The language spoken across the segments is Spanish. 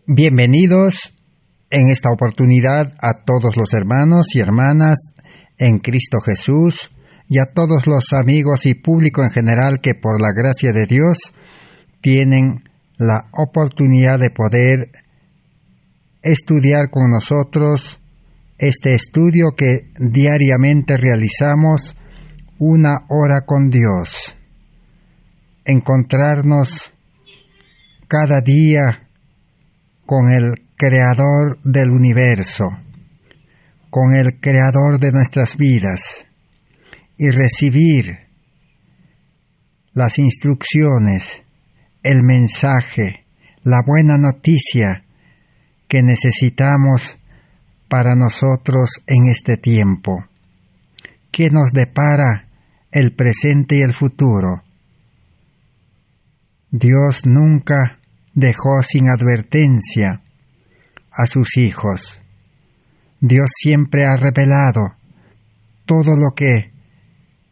Bienvenidos en esta oportunidad a todos los hermanos y hermanas en Cristo Jesús y a todos los amigos y público en general que por la gracia de Dios tienen la oportunidad de poder estudiar con nosotros este estudio que diariamente realizamos, 1 hora con Dios. Encontrarnos cada día con el Creador del universo, con el Creador de nuestras vidas, y recibir las instrucciones, el mensaje, la buena noticia que necesitamos para nosotros en este tiempo. ¿Qué nos depara el presente y el futuro? Dios nunca dejó sin advertencia a sus hijos. Dios siempre ha revelado todo lo que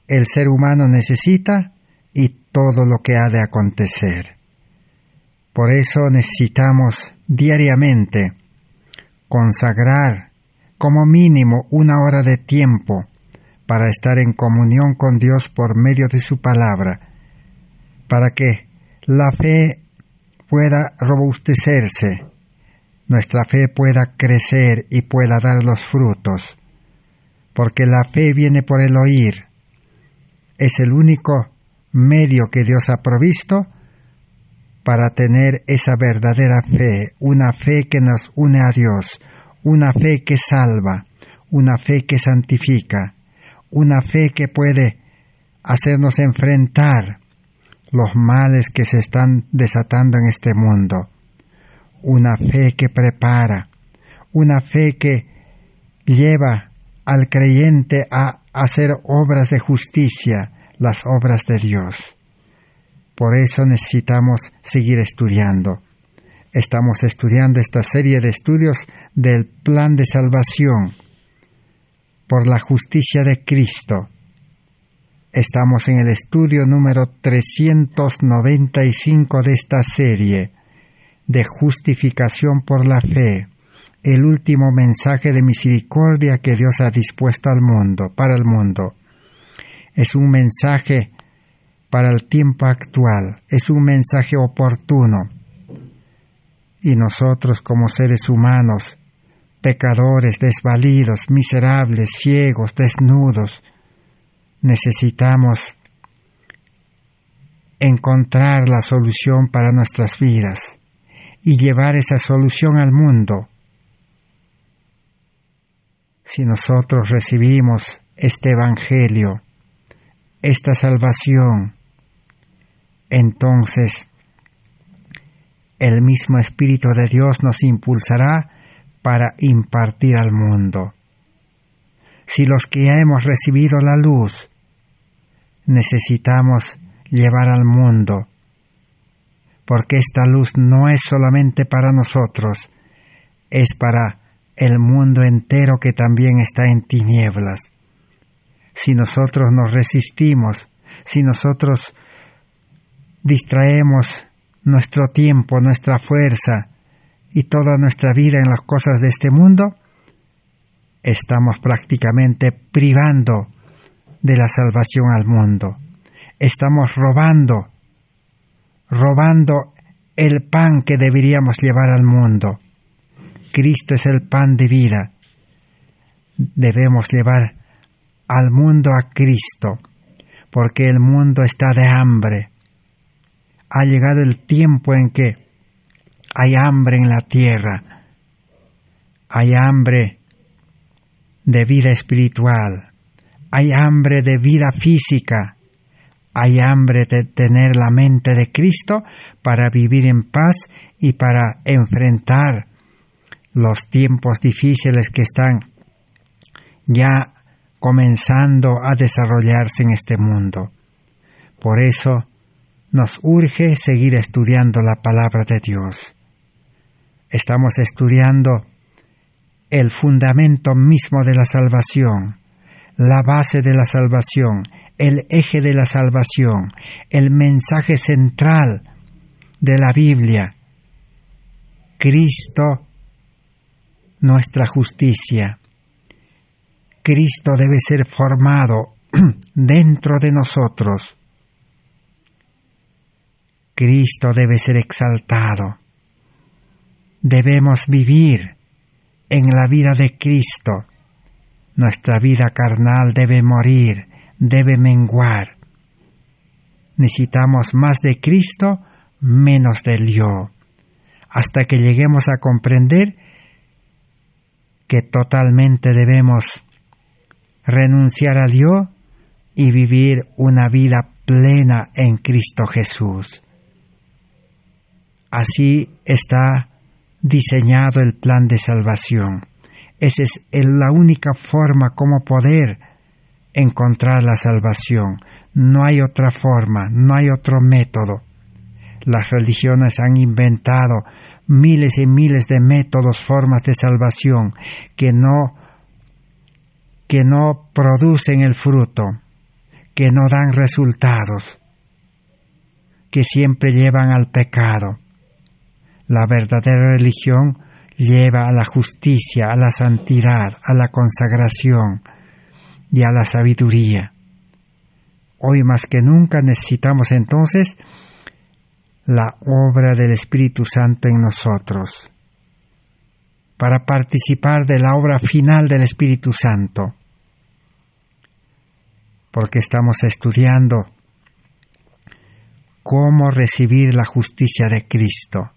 el ser humano necesita y todo lo que ha de acontecer. Por eso necesitamos diariamente consagrar como mínimo 1 hora de tiempo para estar en comunión con Dios por medio de su palabra, para que la fe pueda robustecerse, nuestra fe pueda crecer y pueda dar los frutos, porque la fe viene por el oír. Es el único medio que Dios ha provisto para tener esa verdadera fe, una fe que nos une a Dios, una fe que salva, una fe que santifica, una fe que puede hacernos enfrentar los males que se están desatando en este mundo, una fe que prepara, una fe que lleva al creyente a hacer obras de justicia, las obras de Dios. Por eso necesitamos seguir estudiando. Estamos estudiando esta serie de estudios del plan de salvación por la justicia de Cristo. Estamos en el estudio número 395 de esta serie de justificación por la fe, el último mensaje de misericordia que Dios ha dispuesto al mundo, para el mundo. Es un mensaje para el tiempo actual, es un mensaje oportuno. Y nosotros como seres humanos, pecadores, desvalidos, miserables, ciegos, desnudos, necesitamos encontrar la solución para nuestras vidas y llevar esa solución al mundo. Si nosotros recibimos este evangelio, esta salvación, entonces el mismo Espíritu de Dios nos impulsará para impartir al mundo. Si los que ya hemos recibido la luz, necesitamos llevar al mundo, porque esta luz no es solamente para nosotros, es para el mundo entero que también está en tinieblas. Si nosotros nos resistimos, si nosotros distraemos nuestro tiempo, nuestra fuerza y toda nuestra vida en las cosas de este mundo, estamos prácticamente privando de la salvación al mundo. Estamos robando el pan que deberíamos llevar al mundo. Cristo es el pan de vida. Debemos llevar al mundo a Cristo, porque el mundo está de hambre. Ha llegado el tiempo en que hay hambre en la tierra, hay hambre de vida espiritual, hay hambre de vida física, hay hambre de tener la mente de Cristo para vivir en paz y para enfrentar los tiempos difíciles que están ya comenzando a desarrollarse en este mundo. Por eso nos urge seguir estudiando la palabra de Dios. Estamos estudiando el fundamento mismo de la salvación, la base de la salvación, el eje de la salvación, el mensaje central de la Biblia, Cristo nuestra justicia. Cristo debe ser formado dentro de nosotros. Cristo debe ser exaltado. Debemos vivir en la vida de Cristo. Nuestra vida carnal debe morir, debe menguar. Necesitamos más de Cristo, menos del yo, hasta que lleguemos a comprender que totalmente debemos renunciar al yo y vivir una vida plena en Cristo Jesús. Así está diseñado el plan de salvación. Esa es la única forma como poder encontrar la salvación. No hay otra forma, no hay otro método. Las religiones han inventado miles y miles de métodos, formas de salvación que no producen el fruto, que no dan resultados, que siempre llevan al pecado. La verdadera religión lleva a la justicia, a la santidad, a la consagración y a la sabiduría. Hoy más que nunca necesitamos entonces la obra del Espíritu Santo en nosotros, para participar de la obra final del Espíritu Santo, porque estamos estudiando cómo recibir la justicia de Cristo,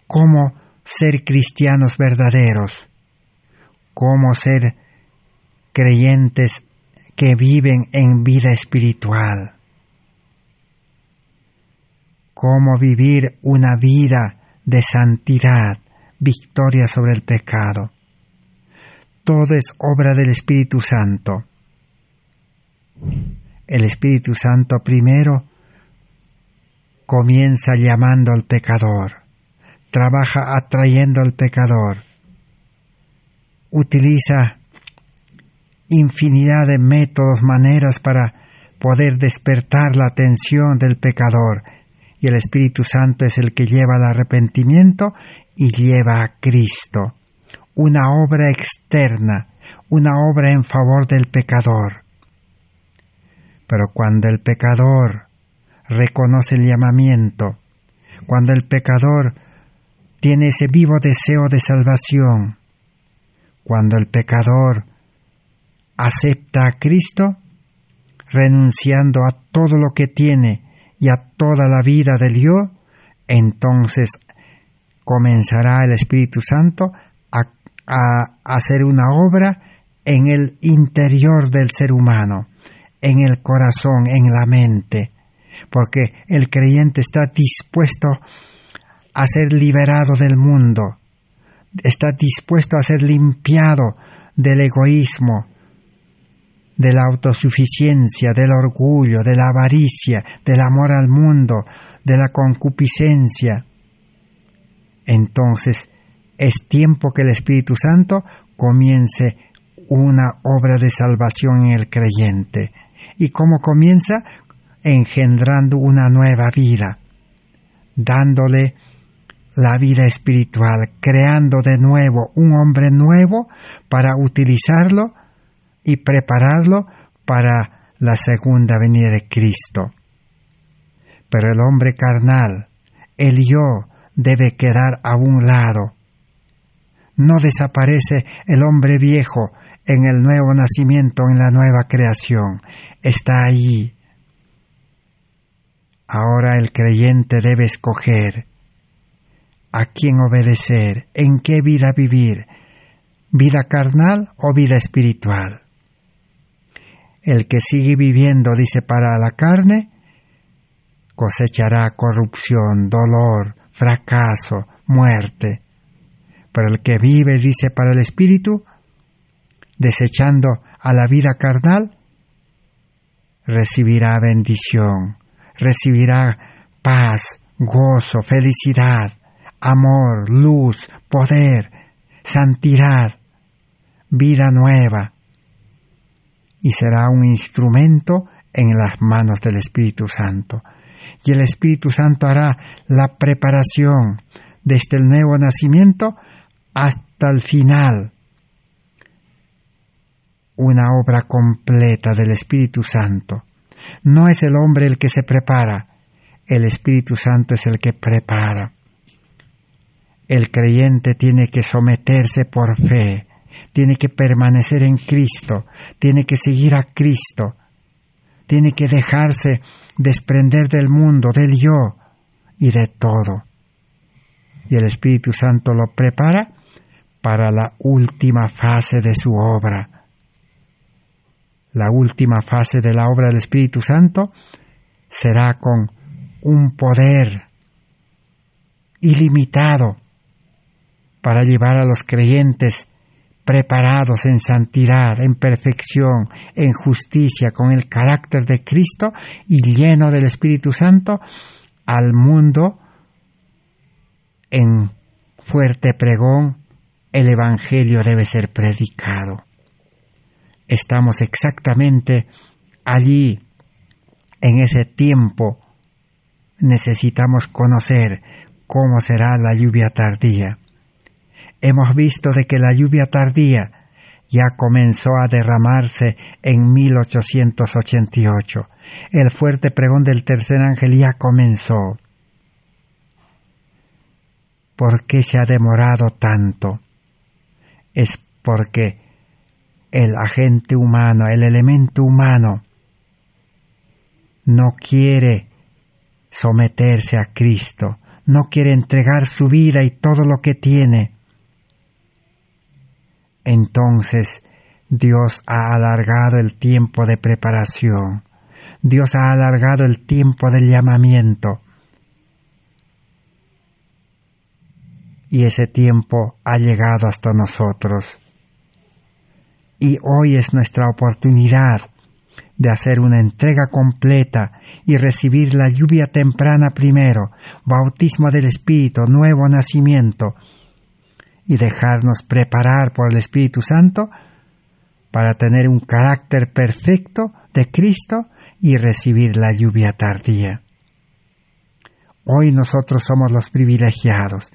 cómo ser cristianos verdaderos, cómo ser creyentes que viven en vida espiritual, cómo vivir una vida de santidad, victoria sobre el pecado. Todo es obra del Espíritu Santo. El Espíritu Santo primero comienza llamando al pecador, trabaja atrayendo al pecador, utiliza infinidad de métodos, maneras para poder despertar la atención del pecador, y el Espíritu Santo es el que lleva al arrepentimiento y lleva a Cristo. Una obra externa, una obra en favor del pecador. Pero cuando el pecador reconoce el llamamiento, cuando el pecador tiene ese vivo deseo de salvación, cuando el pecador acepta a Cristo, renunciando a todo lo que tiene y a toda la vida del yo, entonces comenzará el Espíritu Santo a hacer una obra en el interior del ser humano, en el corazón, en la mente, porque el creyente está dispuesto a ser liberado del mundo, está dispuesto a ser limpiado del egoísmo, de la autosuficiencia, del orgullo, de la avaricia, del amor al mundo, de la concupiscencia. Entonces es tiempo que el Espíritu Santo comience una obra de salvación en el creyente. ¿Y cómo comienza? Engendrando una nueva vida, dándole la vida espiritual, creando de nuevo un hombre nuevo para utilizarlo y prepararlo para la segunda venida de Cristo. Pero el hombre carnal, el yo, debe quedar a un lado. No desaparece el hombre viejo en el nuevo nacimiento, en la nueva creación. Está allí. Ahora el creyente debe escoger a quién obedecer, en qué vida vivir, vida carnal o vida espiritual. El que sigue viviendo, dice, para la carne, cosechará corrupción, dolor, fracaso, muerte. Pero el que vive, dice, para el espíritu, desechando a la vida carnal, recibirá bendición, recibirá paz, gozo, felicidad, amor, luz, poder, santidad, vida nueva, y será un instrumento en las manos del Espíritu Santo. Y el Espíritu Santo hará la preparación desde el nuevo nacimiento hasta el final. Una obra completa del Espíritu Santo. No es el hombre el que se prepara, el Espíritu Santo es el que prepara. El creyente tiene que someterse por fe, tiene que permanecer en Cristo, tiene que seguir a Cristo, tiene que dejarse desprender del mundo, del yo y de todo. Y el Espíritu Santo lo prepara para la última fase de su obra. La última fase de la obra del Espíritu Santo será con un poder ilimitado para llevar a los creyentes preparados en santidad, en perfección, en justicia, con el carácter de Cristo y lleno del Espíritu Santo al mundo en fuerte pregón. El Evangelio debe ser predicado. Estamos exactamente allí, en ese tiempo. Necesitamos conocer cómo será la lluvia tardía. Hemos visto de que la lluvia tardía ya comenzó a derramarse en 1888. El fuerte pregón del tercer ángel ya comenzó. ¿Por qué se ha demorado tanto? Es porque el agente humano, el elemento humano, no quiere someterse a Cristo, no quiere entregar su vida y todo lo que tiene. Entonces Dios ha alargado el tiempo de preparación, Dios ha alargado el tiempo del llamamiento, y ese tiempo ha llegado hasta nosotros. Y hoy es nuestra oportunidad de hacer una entrega completa y recibir la lluvia temprana primero, bautismo del Espíritu, nuevo nacimiento, y dejarnos preparar por el Espíritu Santo para tener un carácter perfecto de Cristo y recibir la lluvia tardía. Hoy nosotros somos los privilegiados.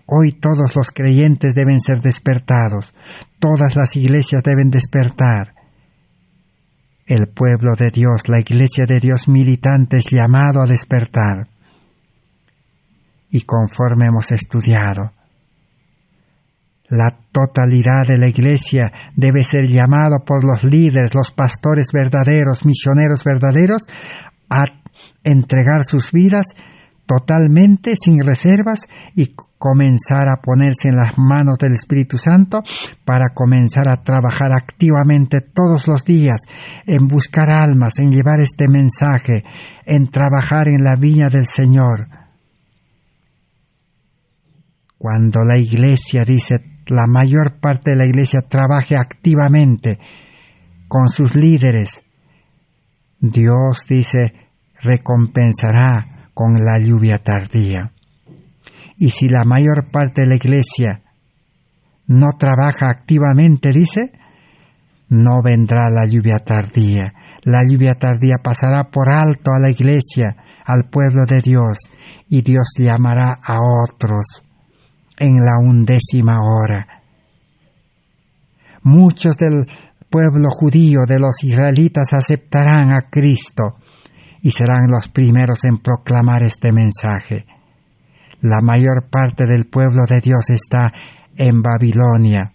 Hoy todos los creyentes deben ser despertados. Todas las iglesias deben despertar. El pueblo de Dios, la iglesia de Dios militante es llamado a despertar. Y conforme hemos estudiado, la totalidad de la iglesia debe ser llamado por los líderes, los pastores verdaderos, misioneros verdaderos, a entregar sus vidas totalmente, sin reservas, y comenzar a ponerse en las manos del Espíritu Santo para comenzar a trabajar activamente todos los días en buscar almas, en llevar este mensaje, en trabajar en la viña del Señor. Cuando la iglesia, dice, la mayor parte de la iglesia trabaje activamente con sus líderes, Dios, dice, recompensará con la lluvia tardía. Y si la mayor parte de la iglesia no trabaja activamente, dice, no vendrá la lluvia tardía. La lluvia tardía pasará por alto a la iglesia, al pueblo de Dios, y Dios llamará a otros en la 11ª hora. Muchos del pueblo judío, de los israelitas, aceptarán a Cristo y serán los primeros en proclamar este mensaje. La mayor parte del pueblo de Dios está en Babilonia.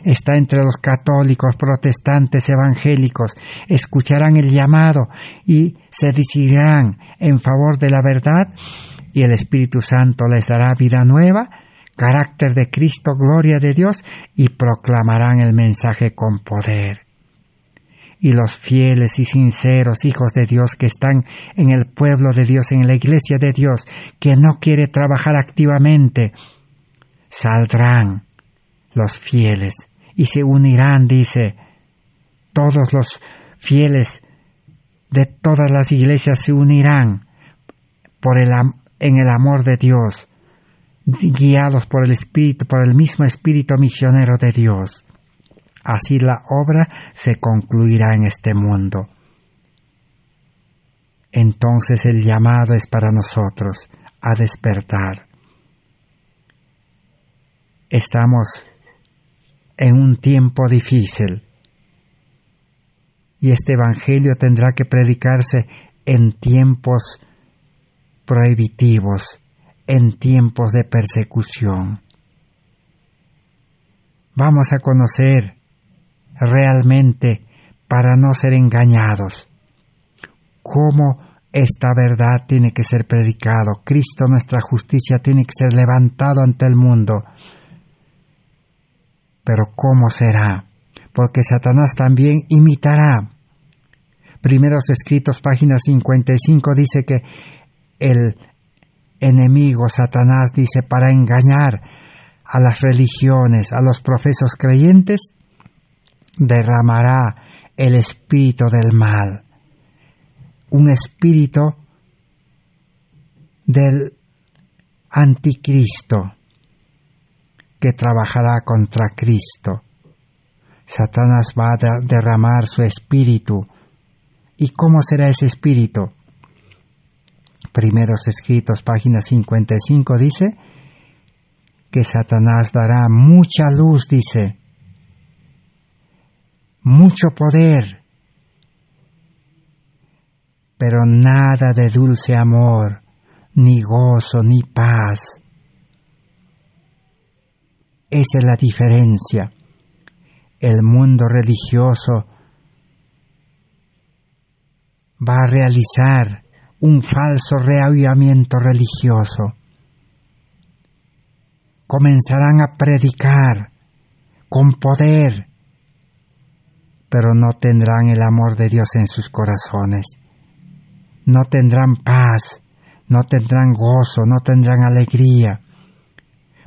Está entre los católicos, protestantes, evangélicos. Escucharán el llamado y se decidirán en favor de la verdad, y el Espíritu Santo les dará vida nueva, carácter de Cristo, gloria de Dios, y proclamarán el mensaje con poder. Y los fieles y sinceros hijos de Dios que están en el pueblo de Dios, en la iglesia de Dios, que no quiere trabajar activamente, saldrán los fieles y se unirán, dice, todos los fieles de todas las iglesias se unirán en el amor de Dios, guiados por el Espíritu, por el mismo Espíritu misionero de Dios. Así la obra se concluirá en este mundo. Entonces el llamado es para nosotros a despertar. Estamos en un tiempo difícil y este evangelio tendrá que predicarse en tiempos prohibitivos, en tiempos de persecución. Vamos a conocer realmente, para no ser engañados, cómo esta verdad tiene que ser predicado. Cristo, nuestra justicia, tiene que ser levantado ante el mundo. Pero ¿cómo será? Porque Satanás también imitará. Primeros Escritos, página 55, dice que el enemigo, Satanás, dice, para engañar a las religiones, a los profesos creyentes, derramará el espíritu del mal, un espíritu del anticristo que trabajará contra Cristo. Satanás va a derramar su espíritu. ¿Y cómo será ese espíritu? Primeros Escritos, página 55, dice que Satanás dará mucha luz, dice, mucho poder, pero nada de dulce amor, ni gozo, ni paz. Esa es la diferencia. El mundo religioso va a realizar un falso reavivamiento religioso. Comenzarán a predicar con poder, pero no tendrán el amor de Dios en sus corazones. No tendrán paz, no tendrán gozo, no tendrán alegría.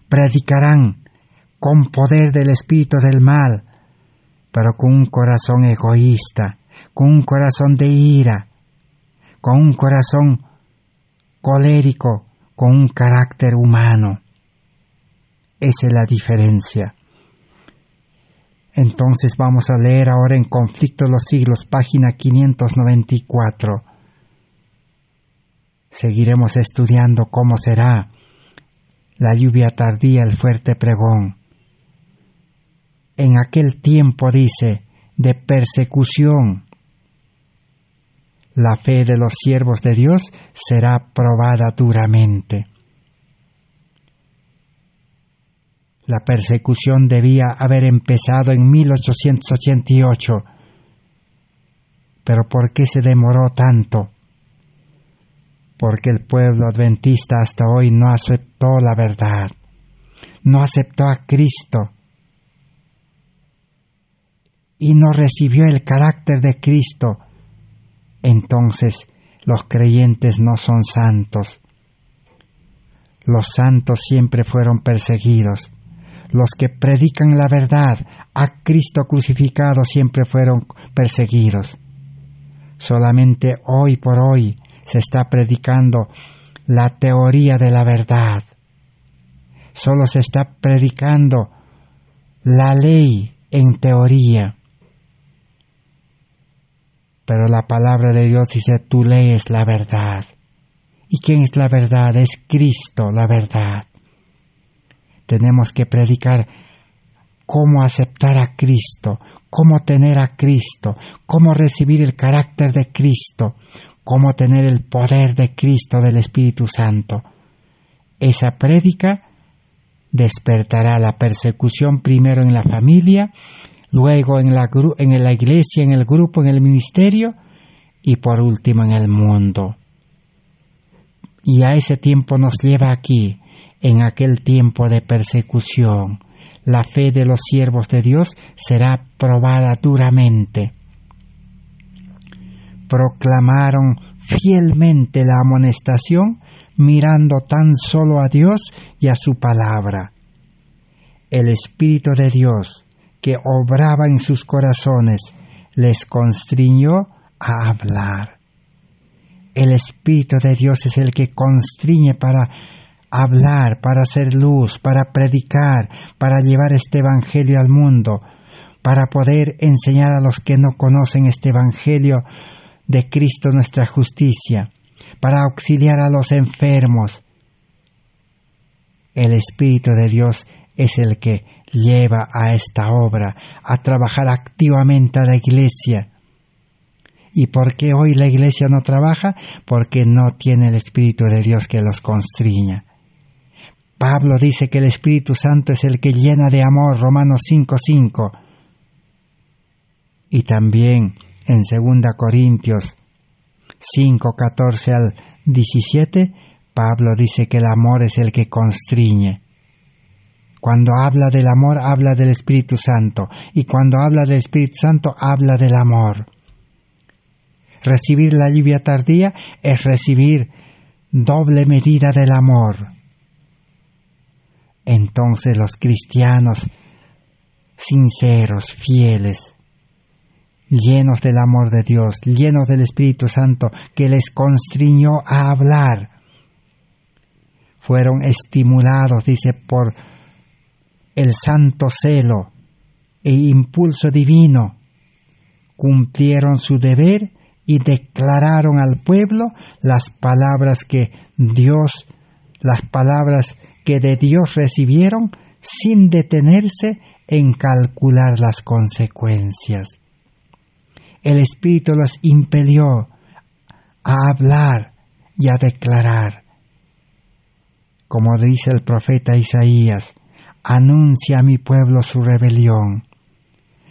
Predicarán con poder del espíritu del mal, pero con un corazón egoísta, con un corazón de ira, con un corazón colérico, con un carácter humano. Esa es la diferencia. Entonces vamos a leer ahora en Conflicto de los Siglos, página 594. Seguiremos estudiando cómo será la lluvia tardía, el fuerte pregón. En aquel tiempo, dice, de persecución, la fe de los siervos de Dios será probada duramente. La persecución debía haber empezado en 1888. ¿Pero por qué se demoró tanto? Porque el pueblo adventista hasta hoy no aceptó la verdad, no aceptó a Cristo y no recibió el carácter de Cristo. Entonces los creyentes no son santos. Los santos siempre fueron perseguidos. Los que predican la verdad a Cristo crucificado siempre fueron perseguidos. Solamente hoy por hoy se está predicando la teoría de la verdad. Solo se está predicando la ley en teoría. Pero la palabra de Dios dice, tu ley es la verdad. ¿Y quién es la verdad? Es Cristo, la verdad. Tenemos que predicar cómo aceptar a Cristo, cómo tener a Cristo, cómo recibir el carácter de Cristo, cómo tener el poder de Cristo, del Espíritu Santo. Esa prédica despertará la persecución primero en la familia, luego en la iglesia, en el grupo, en el ministerio y por último en el mundo. Y a ese tiempo nos lleva aquí, en aquel tiempo de persecución. La fe de los siervos de Dios será probada duramente. Proclamaron fielmente la amonestación, mirando tan solo a Dios y a su palabra. El Espíritu de Dios, que obraba en sus corazones, les constriñó a hablar. El Espíritu de Dios es el que constriñe para hablar, para hacer luz, para predicar, para llevar este evangelio al mundo, para poder enseñar a los que no conocen este evangelio de Cristo nuestra justicia, para auxiliar a los enfermos. El Espíritu de Dios es el que lleva a esta obra, a trabajar activamente a la Iglesia. ¿Y por qué hoy la Iglesia no trabaja? Porque no tiene el Espíritu de Dios que los constriña. Pablo dice que el Espíritu Santo es el que llena de amor, Romanos 5:5. Y también en 2 Corintios 5:14 al 17, Pablo dice que el amor es el que constriñe. Cuando habla del amor, habla del Espíritu Santo. Y cuando habla del Espíritu Santo, habla del amor. Recibir la lluvia tardía es recibir doble medida del amor. Entonces los cristianos sinceros, fieles, llenos del amor de Dios, llenos del Espíritu Santo que les constriñó a hablar, fueron estimulados, dice, por el santo celo e impulso divino, cumplieron su deber y declararon al pueblo las palabras que de Dios recibieron sin detenerse en calcular las consecuencias. El Espíritu los impelió a hablar y a declarar. Como dice el profeta Isaías, anuncia a mi pueblo su rebelión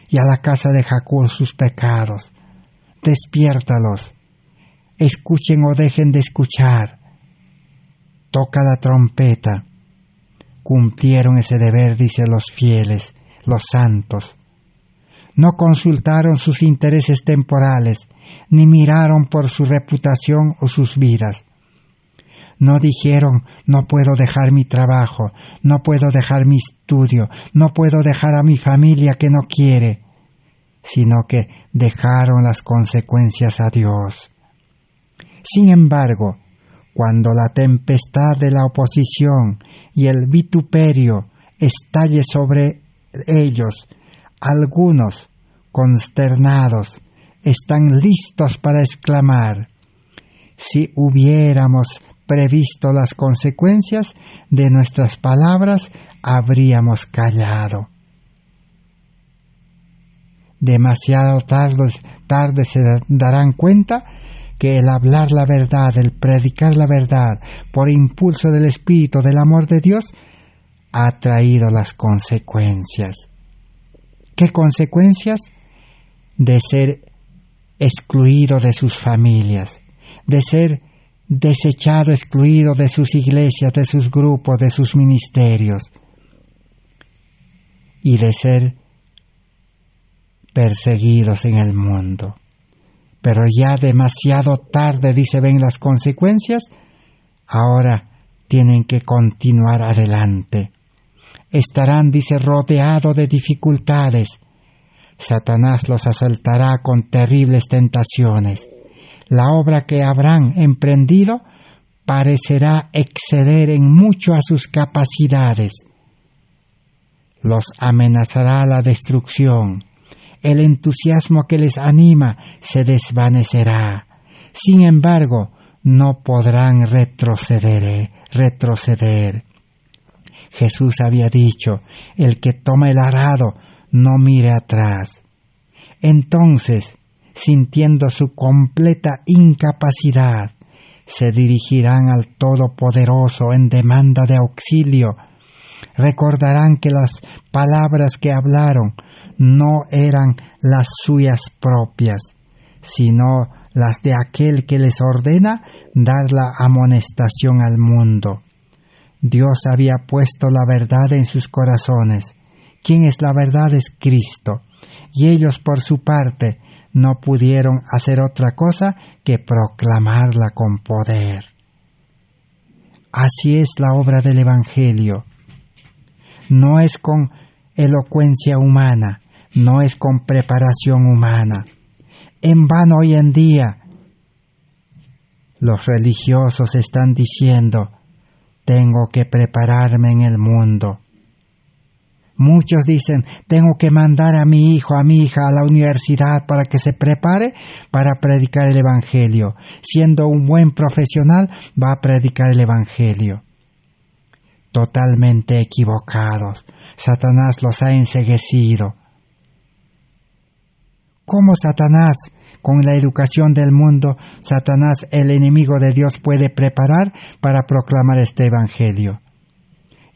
y a la casa de Jacob sus pecados. Despiértalos, escuchen o dejen de escuchar. Toca la trompeta. Cumplieron ese deber, dice, los fieles, los santos. No consultaron sus intereses temporales, ni miraron por su reputación o sus vidas. No dijeron, no puedo dejar mi trabajo, no puedo dejar mi estudio, no puedo dejar a mi familia que no quiere, sino que dejaron las consecuencias a Dios. Sin embargo, cuando la tempestad de la oposición y el vituperio estalle sobre ellos, algunos, consternados, están listos para exclamar: si hubiéramos previsto las consecuencias de nuestras palabras, habríamos callado. Demasiado tarde se darán cuenta que el hablar la verdad, el predicar la verdad, por impulso del Espíritu, del amor de Dios, ha traído las consecuencias. ¿Qué consecuencias? De ser excluido de sus familias, de ser desechado, excluido de sus iglesias, de sus grupos, de sus ministerios, y de ser perseguidos en el mundo. Pero ya demasiado tarde, dice, ven las consecuencias, ahora tienen que continuar adelante. Estarán, dice, rodeados de dificultades. Satanás los asaltará con terribles tentaciones. La obra que habrán emprendido parecerá exceder en mucho a sus capacidades. Los amenazará la destrucción. El entusiasmo que les anima se desvanecerá. Sin embargo, no podrán retroceder. Jesús había dicho, el que toma el arado no mire atrás. Entonces, sintiendo su completa incapacidad, se dirigirán al Todopoderoso en demanda de auxilio. Recordarán que las palabras que hablaron no eran las suyas propias, sino las de aquel que les ordena dar la amonestación al mundo. Dios había puesto la verdad en sus corazones. ¿Quién es la verdad? Es Cristo. Y ellos, por su parte, no pudieron hacer otra cosa que proclamarla con poder. Así es la obra del Evangelio. No es con elocuencia humana, no es con preparación humana. En vano hoy en día los religiosos están diciendo, tengo que prepararme en el mundo. Muchos dicen, tengo que mandar a mi hijo, a mi hija a la universidad para que se prepare para predicar el Evangelio. Siendo un buen profesional, va a predicar el Evangelio. totalmente equivocados. Satanás los ha enceguecido. ¿Cómo Satanás, con la educación del mundo, Satanás, el enemigo de Dios, puede preparar para proclamar este evangelio?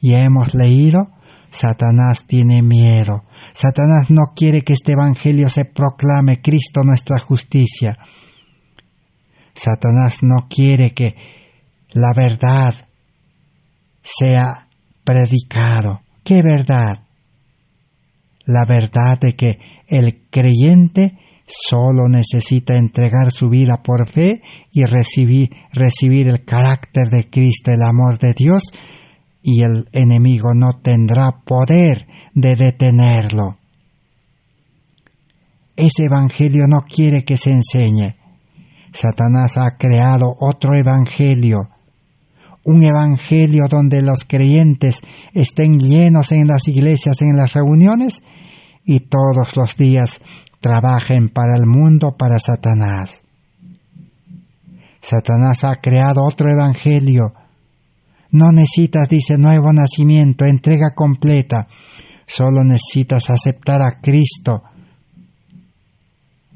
Ya hemos leído, Satanás tiene miedo. Satanás no quiere que este evangelio se proclame, Cristo nuestra justicia. Satanás no quiere que la verdad sea predicado. ¿Qué verdad? La verdad de que el creyente solo necesita entregar su vida por fe y recibir el carácter de Cristo, el amor de Dios, y el enemigo no tendrá poder de detenerlo. Ese evangelio no quiere que se enseñe. Satanás ha creado otro evangelio, un evangelio donde los creyentes estén llenos en las iglesias, en las reuniones, y todos los días trabajen para el mundo, para Satanás. Satanás ha creado otro evangelio. No necesitas, dice, nuevo nacimiento, entrega completa. Solo necesitas aceptar a Cristo.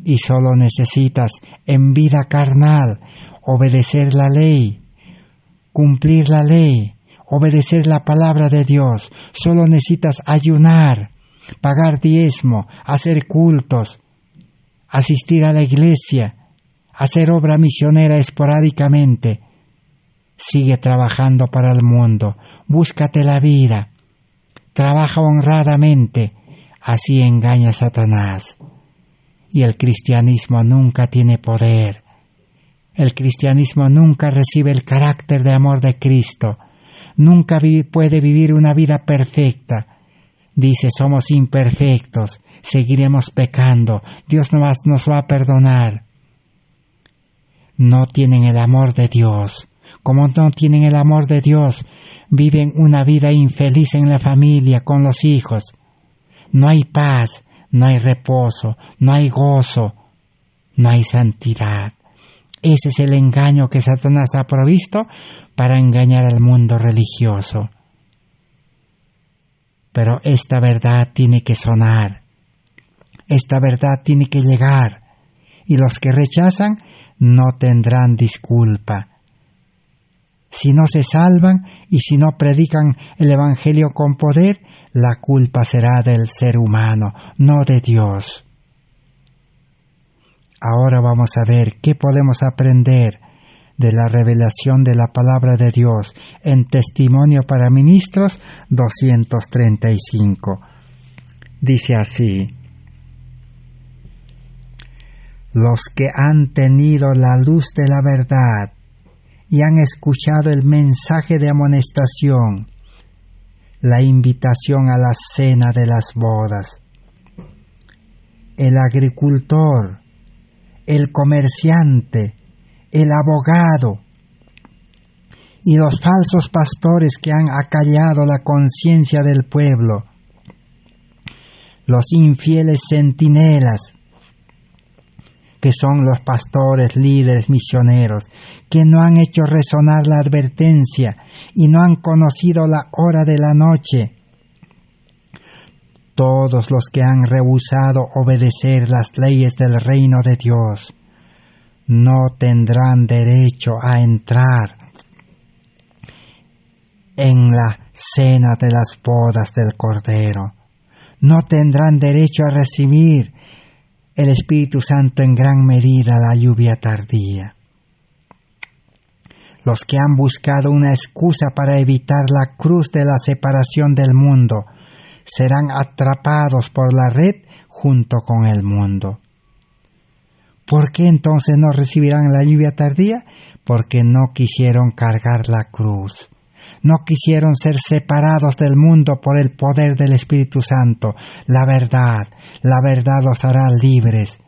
Y solo necesitas, en vida carnal, obedecer la ley, cumplir la ley, obedecer la palabra de Dios. Solo necesitas ayunar, pagar diezmo, hacer cultos, asistir a la iglesia, hacer obra misionera esporádicamente. Sigue trabajando para el mundo, búscate la vida, trabaja honradamente, así engaña a Satanás. Y el cristianismo nunca tiene poder. El cristianismo nunca recibe el carácter de amor de Cristo. Nunca puede vivir una vida perfecta. Dice, somos imperfectos, seguiremos pecando, Dios no nos va a perdonar. No tienen el amor de Dios. Como no tienen el amor de Dios, viven una vida infeliz en la familia, con los hijos. No hay paz, no hay reposo, no hay gozo, no hay santidad. Ese es el engaño que Satanás ha provisto para engañar al mundo religioso. Pero esta verdad tiene que sonar, esta verdad tiene que llegar, y los que rechazan no tendrán disculpa. Si no se salvan y si no predican el evangelio con poder, la culpa será del ser humano, no de Dios. Ahora vamos a ver qué podemos aprender de la revelación de la palabra de Dios en Testimonio para Ministros 235. Dice así: los que han tenido la luz de la verdad y han escuchado el mensaje de amonestación, la invitación a la cena de las bodas. El agricultor, el comerciante, el abogado y los falsos pastores que han acallado la conciencia del pueblo, los infieles centinelas, que son los pastores, líderes, misioneros, que no han hecho resonar la advertencia y no han conocido la hora de la noche. Todos los que han rehusado obedecer las leyes del reino de Dios no tendrán derecho a entrar en la cena de las bodas del Cordero. No tendrán derecho a recibir el Espíritu Santo, en gran medida la lluvia tardía. Los que han buscado una excusa para evitar la cruz de la separación del mundo serán atrapados por la red junto con el mundo. ¿Por qué entonces no recibirán la lluvia tardía? Porque no quisieron cargar la cruz. No quisieron ser separados del mundo por el poder del Espíritu Santo. La verdad los hará libres.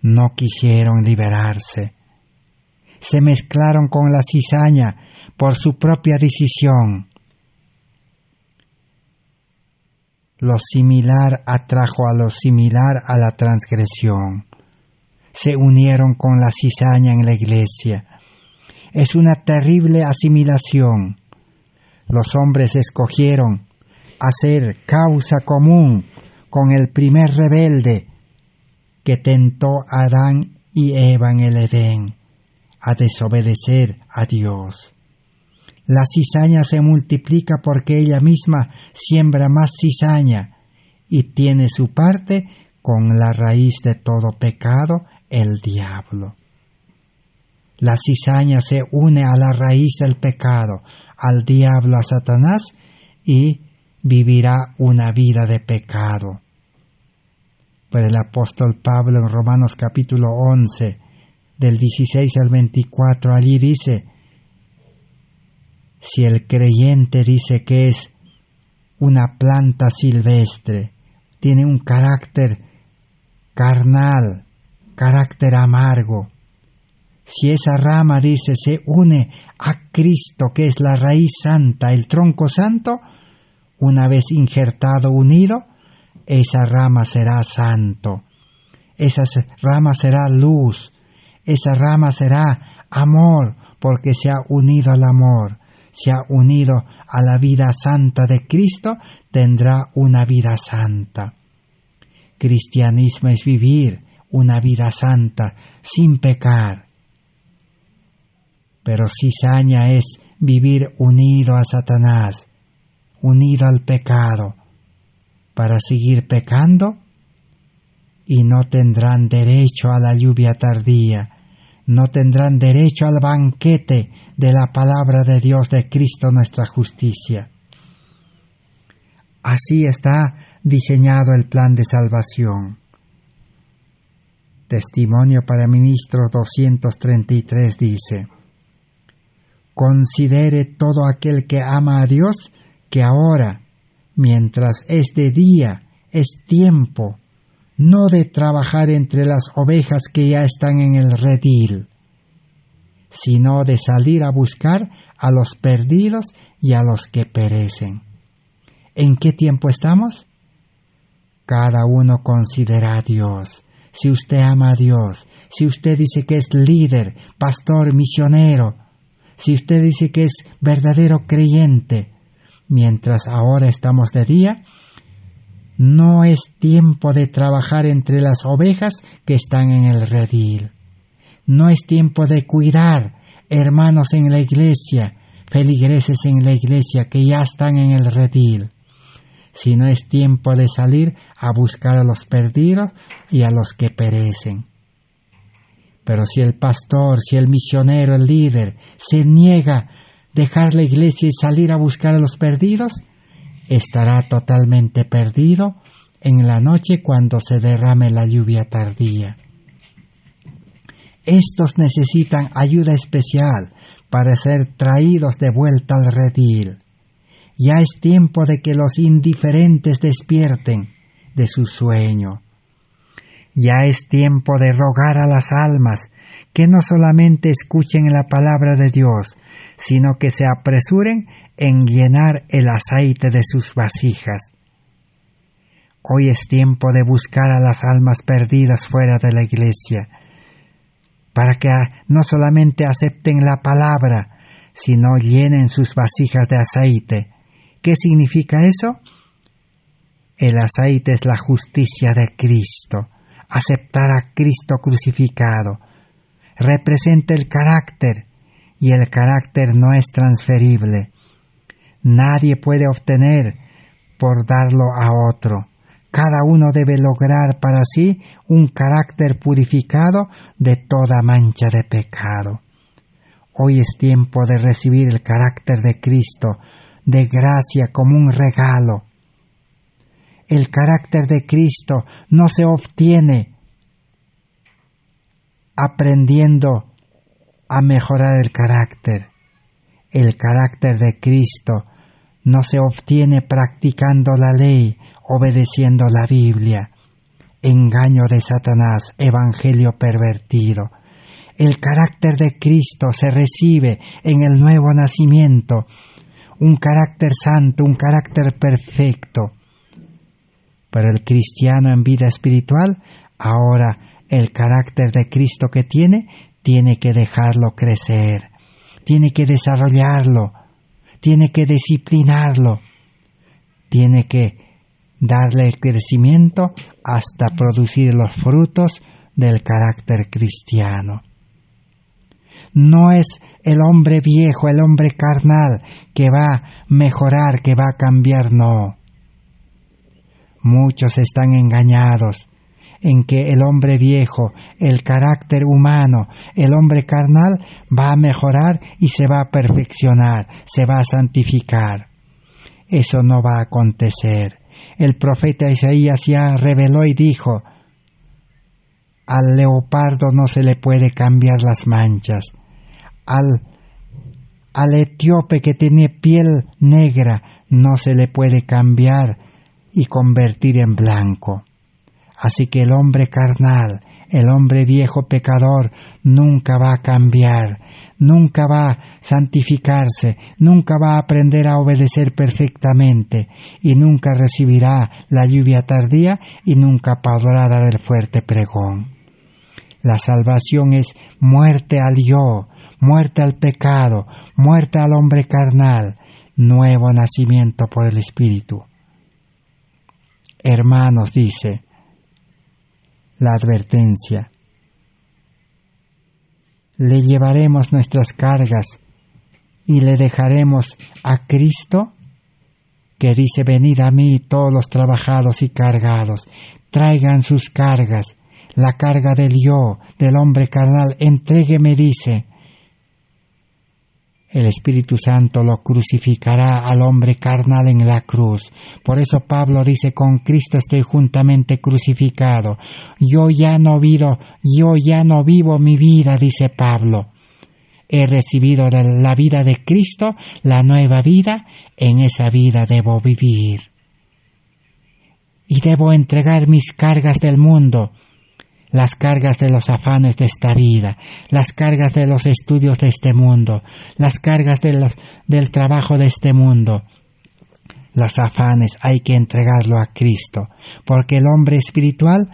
No quisieron liberarse. Se mezclaron con la cizaña por su propia decisión. Lo similar atrajo a lo similar a la transgresión. Se unieron con la cizaña en la iglesia. Es una terrible asimilación. los hombres escogieron hacer causa común con el primer rebelde que tentó a Adán y Eva en el Edén a desobedecer a Dios. La cizaña se multiplica porque ella misma siembra más cizaña y tiene su parte con la raíz de todo pecado, el diablo. La cizaña se une a la raíz del pecado, al diablo, a Satanás, y vivirá una vida de pecado. Pero el apóstol Pablo en Romanos capítulo 11, del 16 al 24, allí dice: si el creyente dice que es una planta silvestre, tiene un carácter carnal, carácter amargo, si esa rama, dice, se une a Cristo, que es la raíz santa, el tronco santo, una vez injertado, unido, esa rama será santo, esa rama será luz, esa rama será amor, porque se ha unido al amor, se ha unido a la vida santa de Cristo, tendrá una vida santa. Cristianismo es vivir una vida santa, sin pecar. Pero cizaña es vivir unido a Satanás, unido al pecado, para seguir pecando, y no tendrán derecho a la lluvia tardía, no tendrán derecho al banquete de la palabra de Dios, de Cristo nuestra justicia. Así está diseñado el plan de salvación. Testimonio para Ministro 233 dice: considere todo aquel que ama a Dios que ahora, mientras es de día, es tiempo, no de trabajar entre las ovejas que ya están en el redil, sino de salir a buscar a los perdidos y a los que perecen. ¿En qué tiempo estamos? Cada uno considera a Dios. Si usted ama a Dios, si usted dice que es líder, pastor, misionero, si usted dice que es verdadero creyente, mientras ahora estamos de día, no es tiempo de trabajar entre las ovejas que están en el redil. No es tiempo de cuidar hermanos en la iglesia, feligreses en la iglesia que ya están en el redil, sino es tiempo de salir a buscar a los perdidos y a los que perecen. Pero si el pastor, si el misionero, el líder, se niega a dejar la iglesia y salir a buscar a los perdidos, estará totalmente perdido en la noche cuando se derrame la lluvia tardía. Estos necesitan ayuda especial para ser traídos de vuelta al redil. Ya es tiempo de que los indiferentes despierten de su sueño. Ya es tiempo de rogar a las almas que no solamente escuchen la palabra de Dios, sino que se apresuren en llenar el aceite de sus vasijas. Hoy es tiempo de buscar a las almas perdidas fuera de la iglesia, para que no solamente acepten la palabra, sino llenen sus vasijas de aceite. ¿Qué significa eso? El aceite es la justicia de Cristo. Aceptar a Cristo crucificado representa el carácter, y el carácter no es transferible. Nadie puede obtener por darlo a otro. Cada uno debe lograr para sí un carácter purificado de toda mancha de pecado. Hoy es tiempo de recibir el carácter de Cristo, de gracia, como un regalo. El carácter de Cristo no se obtiene aprendiendo a mejorar el carácter. El carácter de Cristo no se obtiene practicando la ley, obedeciendo la Biblia. Engaño de Satanás, evangelio pervertido. El carácter de Cristo se recibe en el nuevo nacimiento, un carácter santo, un carácter perfecto. Pero el cristiano en vida espiritual, ahora el carácter de Cristo que tiene que dejarlo crecer, tiene que desarrollarlo, tiene que disciplinarlo, tiene que darle el crecimiento hasta producir los frutos del carácter cristiano. No es el hombre viejo, el hombre carnal que va a mejorar, que va a cambiar, no. Muchos están engañados en que el hombre viejo, el carácter humano, el hombre carnal va a mejorar y se va a perfeccionar, se va a santificar. Eso no va a acontecer. El profeta Isaías ya reveló y dijo: al leopardo no se le puede cambiar las manchas, al etíope que tiene piel negra no se le puede cambiar y convertir en blanco. Así que el hombre carnal, el hombre viejo pecador, nunca va a cambiar, nunca va a santificarse, nunca va a aprender a obedecer perfectamente y nunca recibirá la lluvia tardía y nunca podrá dar el fuerte pregón. La salvación es muerte al yo, muerte al pecado, muerte al hombre carnal, nuevo nacimiento por el Espíritu. Hermanos, dice la advertencia, le llevaremos nuestras cargas y le dejaremos a Cristo, que dice: venid a mí todos los trabajados y cargados, traigan sus cargas, la carga del yo, del hombre carnal, entrégueme, dice. El Espíritu Santo lo crucificará al hombre carnal en la cruz. Por eso Pablo dice: con Cristo estoy juntamente crucificado. Yo ya no vivo mi vida, dice Pablo. He recibido la vida de Cristo, la nueva vida, en esa vida debo vivir. Y debo entregar mis cargas del mundo, las cargas de los afanes de esta vida, las cargas de los estudios de este mundo, las cargas del trabajo de este mundo. Los afanes hay que entregarlo a Cristo, porque el hombre espiritual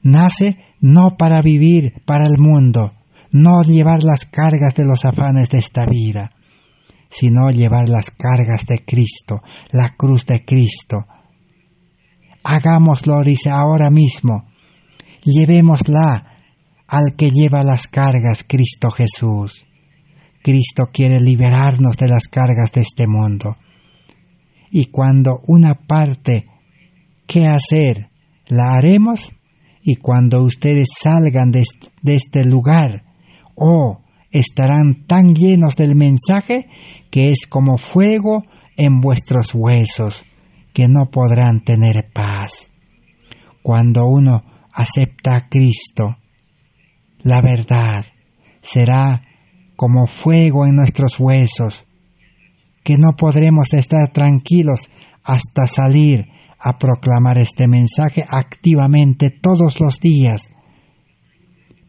nace no para vivir para el mundo, no llevar las cargas de los afanes de esta vida, sino llevar las cargas de Cristo, la cruz de Cristo. Hagámoslo, dice, ahora mismo. Llevémosla al que lleva las cargas, Cristo Jesús. Cristo quiere liberarnos de las cargas de este mundo. Y cuando una parte que hacer, la haremos, y cuando ustedes salgan de este lugar, estarán tan llenos del mensaje que es como fuego en vuestros huesos, que no podrán tener paz. Cuando uno acepta a Cristo, la verdad será como fuego en nuestros huesos, que no podremos estar tranquilos hasta salir a proclamar este mensaje activamente todos los días.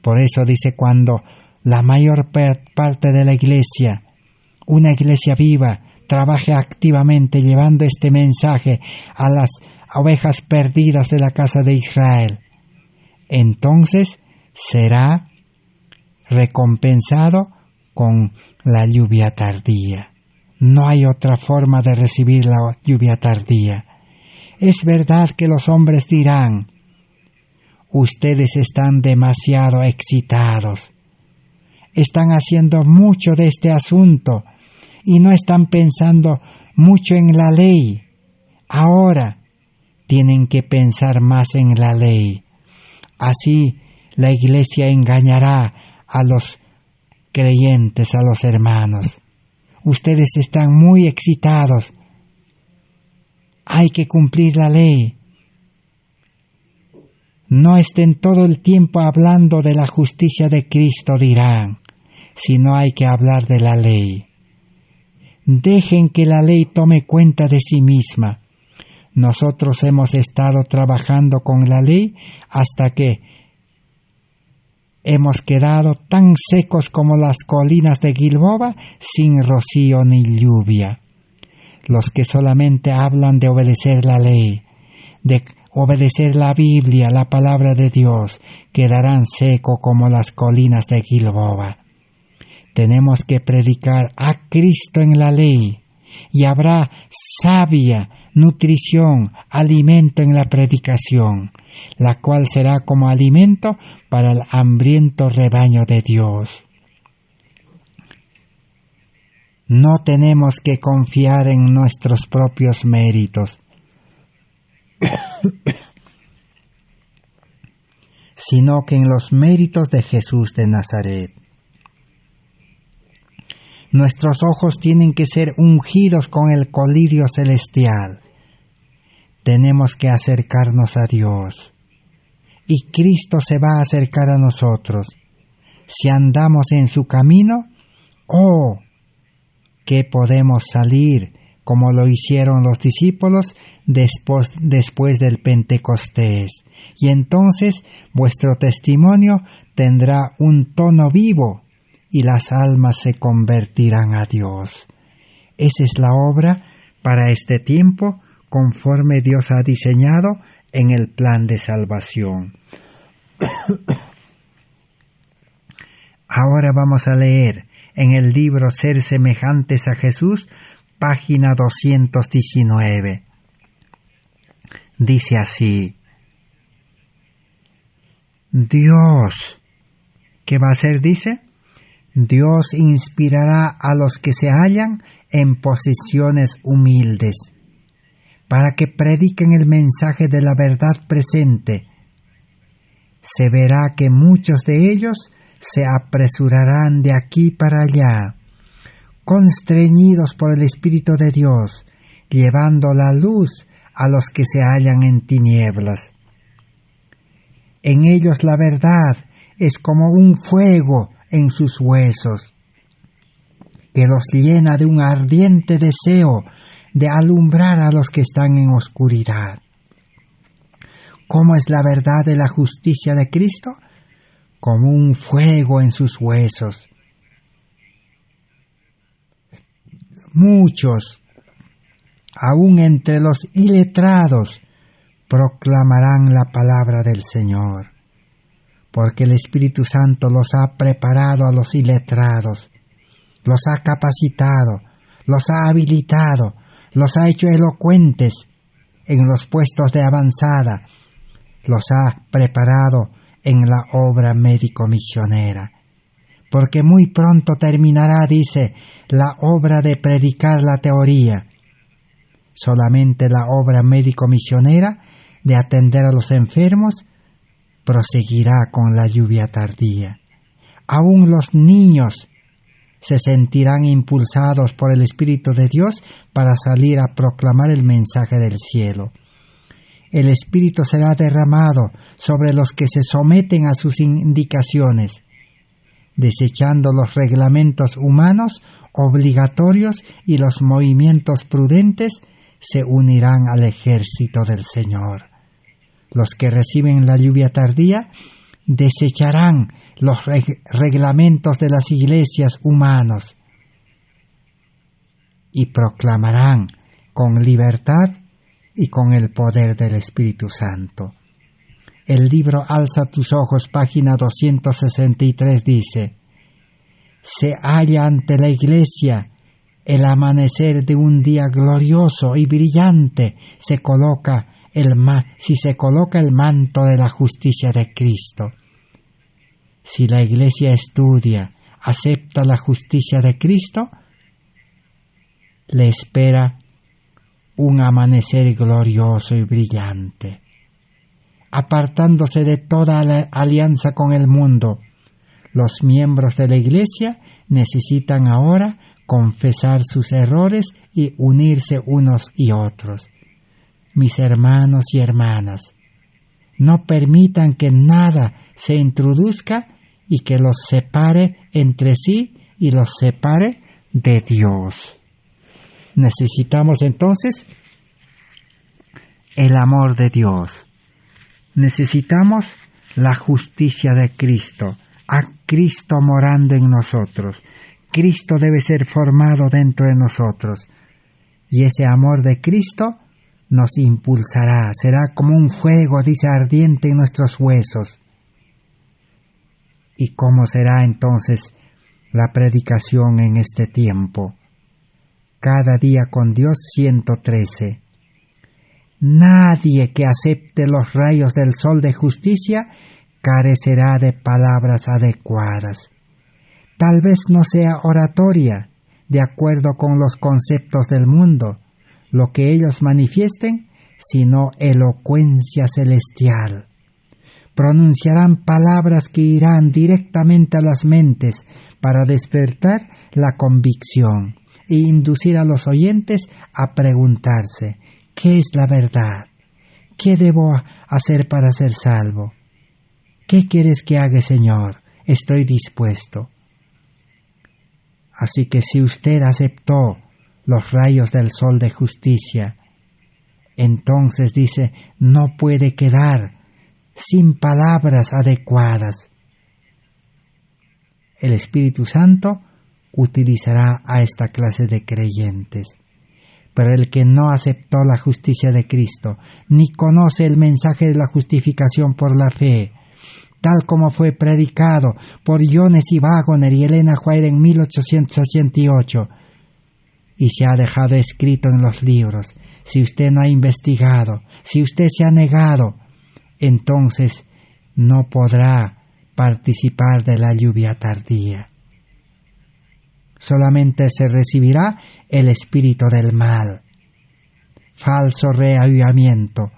Por eso dice, cuando la mayor parte de la iglesia, una iglesia viva, trabaje activamente llevando este mensaje a las ovejas perdidas de la casa de Israel, entonces será recompensado con la lluvia tardía. No hay otra forma de recibir la lluvia tardía. Es verdad que los hombres dirán: ustedes están demasiado excitados, están haciendo mucho de este asunto y no están pensando mucho en la ley. Ahora tienen que pensar más en la ley. Así la iglesia engañará a los creyentes, a los hermanos. Ustedes están muy excitados. Hay que cumplir la ley. No estén todo el tiempo hablando de la justicia de Cristo, dirán, sino hay que hablar de la ley. Dejen que la ley tome cuenta de sí misma. Nosotros hemos estado trabajando con la ley hasta que hemos quedado tan secos como las colinas de Gilboa, sin rocío ni lluvia. Los que solamente hablan de obedecer la ley, de obedecer la Biblia, la palabra de Dios, quedarán secos como las colinas de Gilboa. Tenemos que predicar a Cristo en la ley, y habrá sabia nutrición, alimento en la predicación, la cual será como alimento para el hambriento rebaño de Dios. No tenemos que confiar en nuestros propios méritos, sino que en los méritos de Jesús de Nazaret. Nuestros ojos tienen que ser ungidos con el colirio celestial. Tenemos que acercarnos a Dios, y Cristo se va a acercar a nosotros. Si andamos en su camino, que podemos salir como lo hicieron los discípulos después del Pentecostés. Y entonces vuestro testimonio tendrá un tono vivo y las almas se convertirán a Dios. Esa es la obra para este tiempo conforme Dios ha diseñado en el plan de salvación. Ahora vamos a leer en el libro Ser semejantes a Jesús, página 219. Dice así: Dios, ¿qué va a hacer? Dice, Dios inspirará a los que se hallan en posiciones humildes, para que prediquen el mensaje de la verdad presente. Se verá que muchos de ellos se apresurarán de aquí para allá, constreñidos por el Espíritu de Dios, llevando la luz a los que se hallan en tinieblas. En ellos la verdad es como un fuego en sus huesos, que los llena de un ardiente deseo de alumbrar a los que están en oscuridad. ¿Cómo es la verdad de la justicia de Cristo? Como un fuego en sus huesos. Muchos, aun entre los iletrados, proclamarán la palabra del Señor, porque el Espíritu Santo los ha preparado a los iletrados, los ha capacitado, los ha habilitado, los ha hecho elocuentes en los puestos de avanzada, los ha preparado en la obra médico-misionera. Porque muy pronto terminará, dice, la obra de predicar la teoría. Solamente la obra médico-misionera de atender a los enfermos proseguirá con la lluvia tardía. Aún los niños se sentirán impulsados por el Espíritu de Dios para salir a proclamar el mensaje del cielo. El Espíritu será derramado sobre los que se someten a sus indicaciones, desechando los reglamentos humanos obligatorios y los movimientos prudentes, se unirán al ejército del Señor. Los que reciben la lluvia tardía desecharán los reglamentos de las iglesias humanos y proclamarán con libertad y con el poder del Espíritu Santo. El libro Alza tus ojos, página 263, dice: se halla ante la iglesia el amanecer de un día glorioso y brillante, si se coloca el manto de la justicia de Cristo. Si la iglesia estudia, acepta la justicia de Cristo, le espera un amanecer glorioso y brillante. Apartándose de toda la alianza con el mundo, los miembros de la iglesia necesitan ahora confesar sus errores y unirse unos y otros. Mis hermanos y hermanas, no permitan que nada se introduzca y que los separe entre sí y los separe de Dios. Necesitamos entonces el amor de Dios. Necesitamos la justicia de Cristo, a Cristo morando en nosotros. Cristo debe ser formado dentro de nosotros. Y ese amor de Cristo nos impulsará, será como un fuego, dice, ardiente en nuestros huesos. ¿Y cómo será entonces la predicación en este tiempo? Cada día con Dios 113. Nadie que acepte los rayos del sol de justicia carecerá de palabras adecuadas. Tal vez no sea oratoria, de acuerdo con los conceptos del mundo, lo que ellos manifiesten, sino elocuencia celestial. Pronunciarán palabras que irán directamente a las mentes para despertar la convicción e inducir a los oyentes a preguntarse: ¿qué es la verdad? ¿Qué debo hacer para ser salvo? ¿Qué quieres que haga, Señor? Estoy dispuesto. Así que si usted aceptó los rayos del sol de justicia, entonces dice, no puede quedar sin palabras adecuadas. El Espíritu Santo utilizará a esta clase de creyentes. Pero el que no aceptó la justicia de Cristo, ni conoce el mensaje de la justificación por la fe, tal como fue predicado por Jones y Waggoner y Elena White en 1888, y se ha dejado escrito en los libros, si usted no ha investigado, si usted se ha negado, entonces no podrá participar de la lluvia tardía. Solamente se recibirá el espíritu del mal, falso reavivamiento,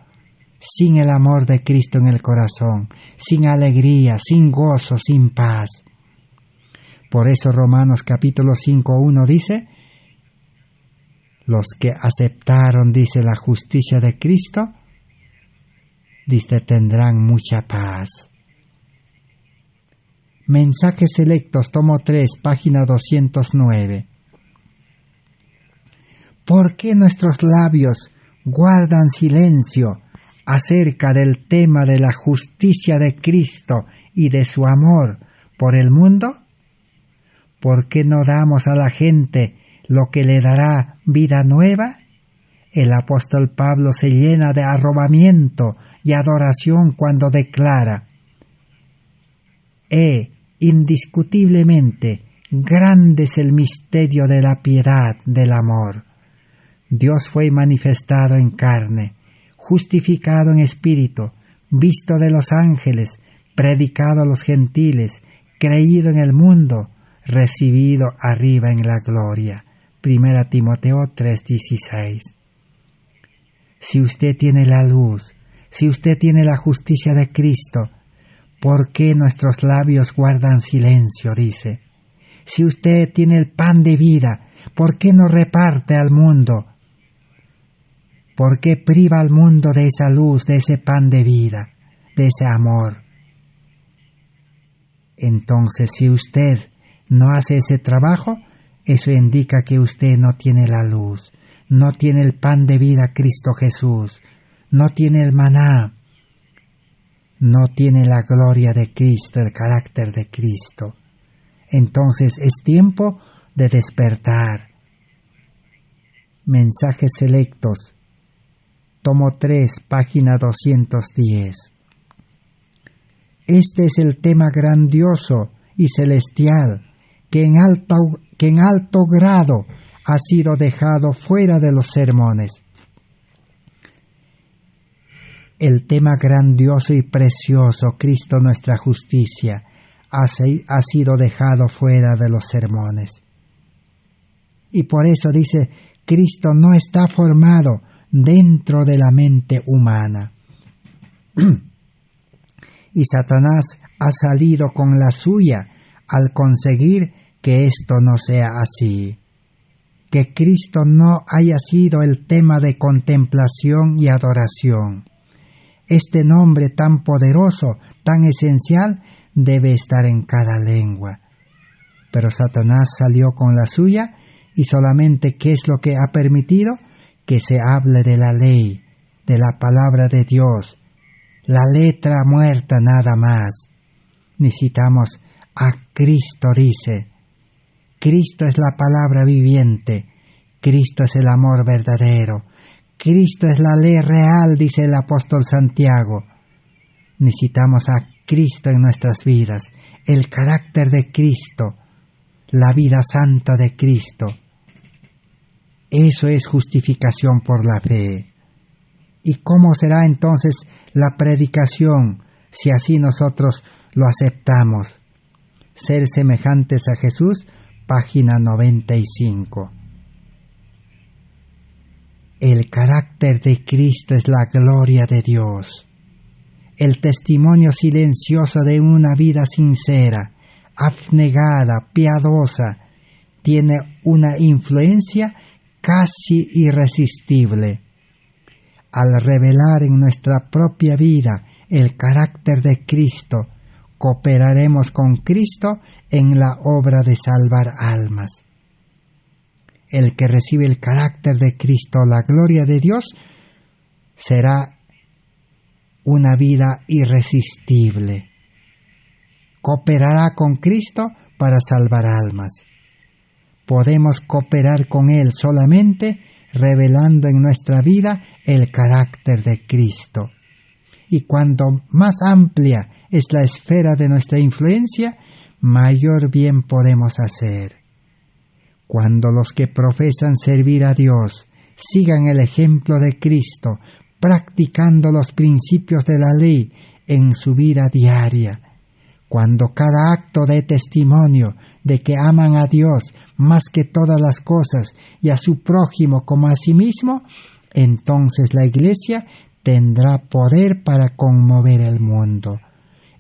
sin el amor de Cristo en el corazón, sin alegría, sin gozo, sin paz. Por eso Romanos capítulo 5:1 dice, los que aceptaron, dice, la justicia de Cristo, dice, tendrán mucha paz. Mensajes selectos, tomo 3, página 209. ¿Por qué nuestros labios guardan silencio acerca del tema de la justicia de Cristo y de su amor por el mundo? ¿Por qué no damos a la gente lo que le dará vida nueva? El apóstol Pablo se llena de arrobamiento y adoración cuando declara: indiscutiblemente, grande es el misterio de la piedad, del amor. Dios fue manifestado en carne, justificado en espíritu, visto de los ángeles, predicado a los gentiles, creído en el mundo, recibido arriba en la gloria. 1 Timoteo 3:16. Si usted tiene la luz, si usted tiene la justicia de Cristo, ¿por qué nuestros labios guardan silencio? Dice. Si usted tiene el pan de vida, ¿por qué no reparte al mundo? ¿Por qué priva al mundo de esa luz, de ese pan de vida, de ese amor? Entonces, si usted no hace ese trabajo, eso indica que usted no tiene la luz, no tiene el pan de vida Cristo Jesús, no tiene el maná, no tiene la gloria de Cristo, el carácter de Cristo. Entonces es tiempo de despertar. Mensajes selectos, tomo 3, página 210. Este es el tema grandioso y celestial que en alto grado ha sido dejado fuera de los sermones. El tema grandioso y precioso, Cristo nuestra justicia, ha sido dejado fuera de los sermones. Y por eso dice, Cristo no está formado dentro de la mente humana. Y Satanás ha salido con la suya al conseguir que esto no sea así. Que Cristo no haya sido el tema de contemplación y adoración. Este nombre tan poderoso, tan esencial, debe estar en cada lengua. Pero Satanás salió con la suya y solamente ¿qué es lo que ha permitido? Que se hable de la ley, de la palabra de Dios, la letra muerta nada más. Necesitamos a Cristo, dice. Cristo es la palabra viviente, Cristo es el amor verdadero, Cristo es la ley real, dice el apóstol Santiago. Necesitamos a Cristo en nuestras vidas, el carácter de Cristo, la vida santa de Cristo. Eso es justificación por la fe. ¿Y cómo será entonces la predicación si así nosotros lo aceptamos? Ser semejantes a Jesús, página 95. El carácter de Cristo es la gloria de Dios. El testimonio silencioso de una vida sincera, abnegada, piadosa, tiene una influencia casi irresistible. Al revelar en nuestra propia vida el carácter de Cristo, cooperaremos con Cristo en la obra de salvar almas. El que recibe el carácter de Cristo, la gloria de Dios, será una vida irresistible. Cooperará con Cristo para salvar almas. Podemos cooperar con Él solamente revelando en nuestra vida el carácter de Cristo. Y cuando más amplia es la esfera de nuestra influencia, mayor bien podemos hacer. Cuando los que profesan servir a Dios sigan el ejemplo de Cristo, practicando los principios de la ley en su vida diaria, cuando cada acto dé testimonio de que aman a Dios más que todas las cosas y a su prójimo como a sí mismo, entonces la Iglesia tendrá poder para conmover el mundo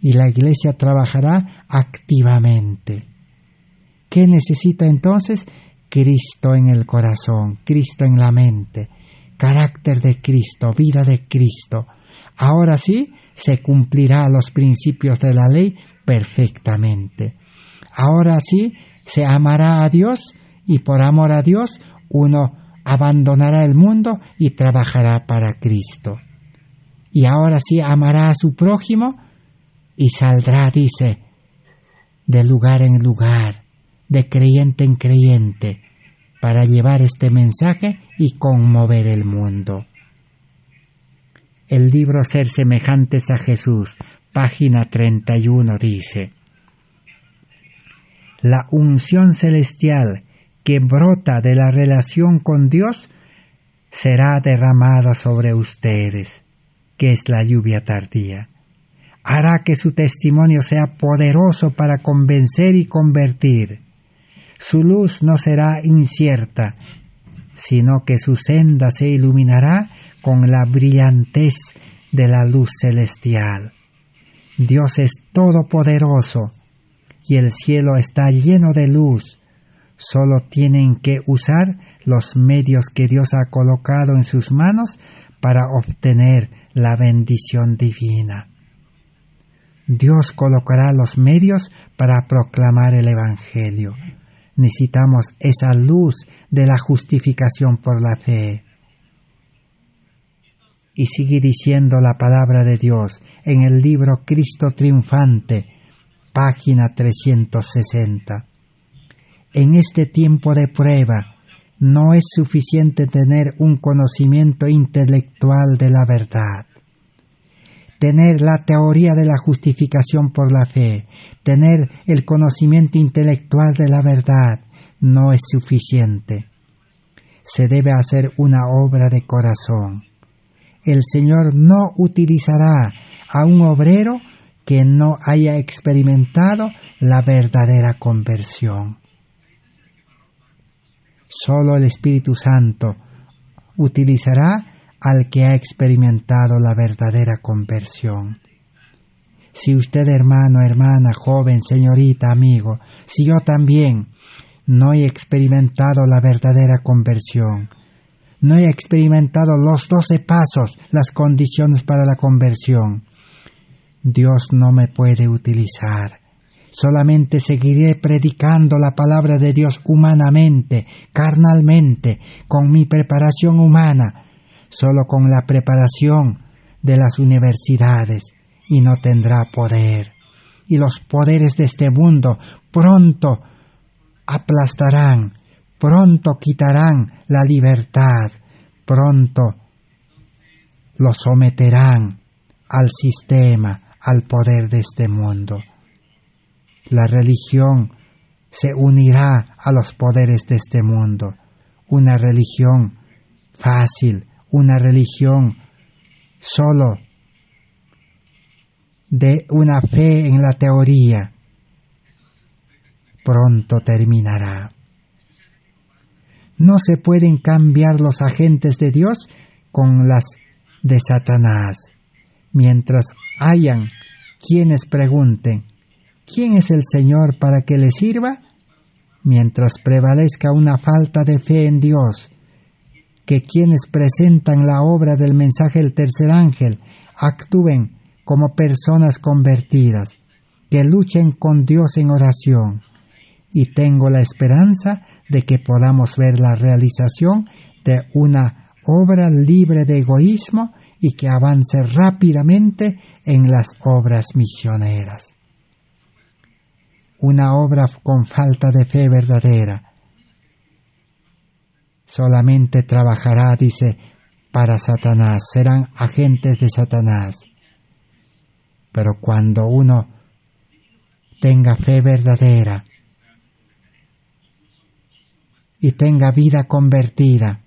y la Iglesia trabajará activamente. ¿Qué necesita entonces? Cristo en el corazón, Cristo en la mente, carácter de Cristo, vida de Cristo. Ahora sí se cumplirá los principios de la ley perfectamente. Ahora sí se amará a Dios y por amor a Dios uno abandonará el mundo y trabajará para Cristo. Y ahora sí amará a su prójimo y saldrá, dice, de lugar en lugar, de creyente en creyente, para llevar este mensaje y conmover el mundo. El libro Ser semejantes a Jesús, página 31, dice: la unción celestial que brota de la relación con Dios será derramada sobre ustedes, que es la lluvia tardía. Hará que su testimonio sea poderoso para convencer y convertir. Su luz no será incierta, sino que su senda se iluminará con la brillantez de la luz celestial. Dios es todopoderoso y el cielo está lleno de luz. Solo tienen que usar los medios que Dios ha colocado en sus manos para obtener la bendición divina. Dios colocará los medios para proclamar el Evangelio. Necesitamos esa luz de la justificación por la fe. Y sigue diciendo la palabra de Dios en el libro Cristo Triunfante, página 360. En este tiempo de prueba, no es suficiente tener un conocimiento intelectual de la verdad. Tener la teoría de la justificación por la fe, tener el conocimiento intelectual de la verdad, no es suficiente. Se debe hacer una obra de corazón. El Señor no utilizará a un obrero que no haya experimentado la verdadera conversión. Solo el Espíritu Santo utilizará al que ha experimentado la verdadera conversión. Si usted, hermano, hermana, joven, señorita, amigo, si yo también no he experimentado la verdadera conversión, no he experimentado los 12 pasos, las condiciones para la conversión, Dios no me puede utilizar. Solamente seguiré predicando la palabra de Dios humanamente, carnalmente, con mi preparación humana, solo con la preparación de las universidades, y no tendrá poder. Y los poderes de este mundo pronto aplastarán, pronto quitarán la libertad, pronto lo someterán al sistema, al poder de este mundo. La religión se unirá a los poderes de este mundo. una religión fácil, una religión solo de una fe en la teoría, pronto terminará. No se pueden cambiar los agentes de Dios con las de Satanás. Mientras hayan quienes pregunten, ¿quién es el Señor para que le sirva? Mientras prevalezca una falta de fe en Dios, que quienes presentan la obra del mensaje del tercer ángel actúen como personas convertidas, que luchen con Dios en oración. Y tengo la esperanza de que podamos ver la realización de una obra libre de egoísmo y que avance rápidamente en las obras misioneras. Una obra con falta de fe verdadera solamente trabajará, dice, para Satanás, serán agentes de Satanás. Pero cuando uno tenga fe verdadera y tenga vida convertida,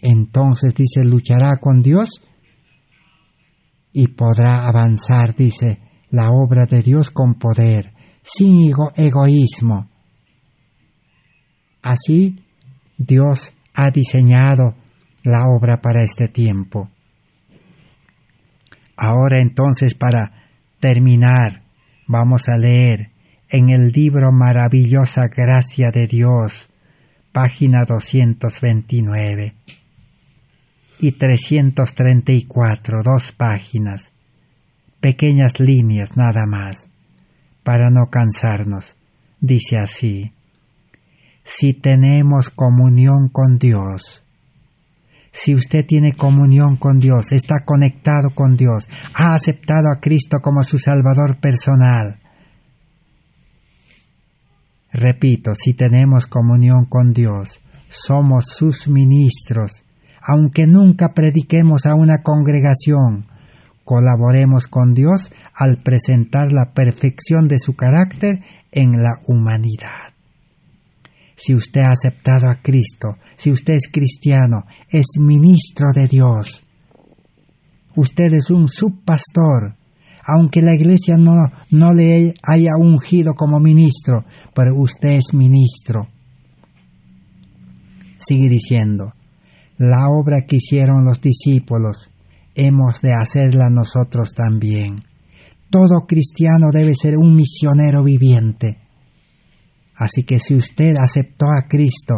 entonces, dice, luchará con Dios y podrá avanzar, dice, la obra de Dios con poder, sin egoísmo. Así, Dios ha diseñado la obra para este tiempo. Ahora entonces, para terminar, vamos a leer en el libro Maravillosa Gracia de Dios, página 229 y 334, 2 páginas, pequeñas líneas nada más, para no cansarnos. Dice así: si tenemos comunión con Dios, si usted tiene comunión con Dios, está conectado con Dios, ha aceptado a Cristo como su Salvador personal. Repito, si tenemos comunión con Dios, somos sus ministros. Aunque nunca prediquemos a una congregación, colaboremos con Dios al presentar la perfección de su carácter en la humanidad. Si usted ha aceptado a Cristo, si usted es cristiano, es ministro de Dios. Usted es un subpastor, aunque la iglesia no le haya ungido como ministro, pero usted es ministro. Sigue diciendo: la obra que hicieron los discípulos, hemos de hacerla nosotros también. Todo cristiano debe ser un misionero viviente. Así que si usted aceptó a Cristo,